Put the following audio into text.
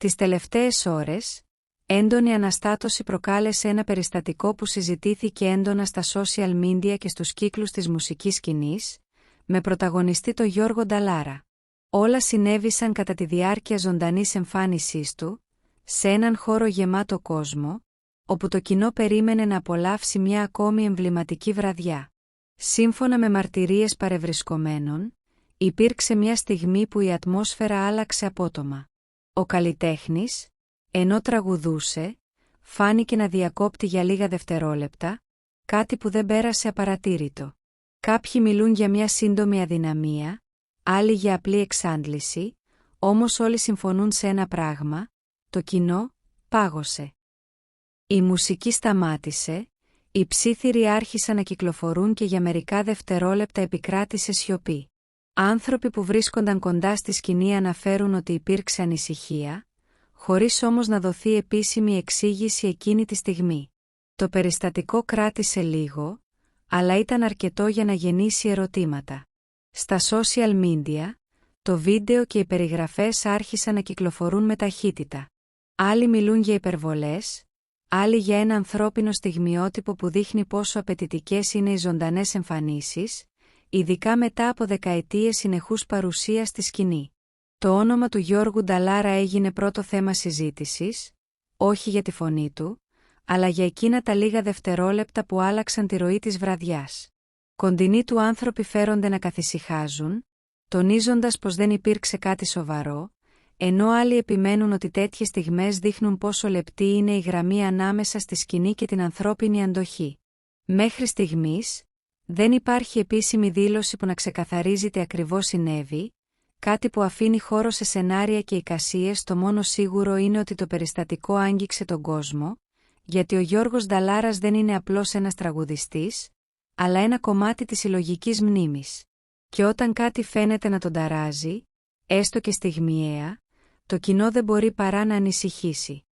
Τις τελευταίες ώρες, έντονη αναστάτωση προκάλεσε ένα περιστατικό που συζητήθηκε έντονα στα social media και στους κύκλους της μουσικής σκηνής, με πρωταγωνιστή τον Γιώργο Νταλάρα. Όλα συνέβησαν κατά τη διάρκεια ζωντανής εμφάνισής του, σε έναν χώρο γεμάτο κόσμο, όπου το κοινό περίμενε να απολαύσει μια ακόμη εμβληματική βραδιά. Σύμφωνα με μαρτυρίες παρευρισκομένων, υπήρξε μια στιγμή που η ατμόσφαιρα άλλαξε απότομα. Ο καλλιτέχνης, ενώ τραγουδούσε, φάνηκε να διακόπτει για λίγα δευτερόλεπτα, κάτι που δεν πέρασε απαρατήρητο. Κάποιοι μιλούν για μια σύντομη αδυναμία, άλλοι για απλή εξάντληση, όμως όλοι συμφωνούν σε ένα πράγμα: το κοινό πάγωσε. Η μουσική σταμάτησε, οι ψίθυροι άρχισαν να κυκλοφορούν και για μερικά δευτερόλεπτα επικράτησε σιωπή. Άνθρωποι που βρίσκονταν κοντά στη σκηνή αναφέρουν ότι υπήρξε ανησυχία, χωρίς όμως να δοθεί επίσημη εξήγηση εκείνη τη στιγμή. Το περιστατικό κράτησε λίγο, αλλά ήταν αρκετό για να γεννήσει ερωτήματα. Στα social media, το βίντεο και οι περιγραφές άρχισαν να κυκλοφορούν με ταχύτητα. Άλλοι μιλούν για υπερβολές, άλλοι για ένα ανθρώπινο στιγμιότυπο που δείχνει πόσο απαιτητικές είναι οι ζωντανές εμφανίσεις, ειδικά μετά από δεκαετίες συνεχούς παρουσίας στη σκηνή. Το όνομα του Γιώργου Νταλάρα έγινε πρώτο θέμα συζήτησης, όχι για τη φωνή του, αλλά για εκείνα τα λίγα δευτερόλεπτα που άλλαξαν τη ροή της βραδιάς. Κοντινοί του άνθρωποι φέρονται να καθησυχάζουν, τονίζοντας πως δεν υπήρξε κάτι σοβαρό, ενώ άλλοι επιμένουν ότι τέτοιες στιγμές δείχνουν πόσο λεπτή είναι η γραμμή ανάμεσα στη σκηνή και την ανθρώπινη αντοχή. Μέχρι στιγμής, δεν υπάρχει επίσημη δήλωση που να ξεκαθαρίζει τι ακριβώς συνέβη, κάτι που αφήνει χώρο σε σενάρια και εικασίες. Το μόνο σίγουρο είναι ότι το περιστατικό άγγιξε τον κόσμο, γιατί ο Γιώργος Νταλάρας δεν είναι απλώς ένας τραγουδιστής, αλλά ένα κομμάτι της συλλογικής μνήμης. Και όταν κάτι φαίνεται να τον ταράζει, έστω και στιγμιαία, το κοινό δεν μπορεί παρά να ανησυχήσει.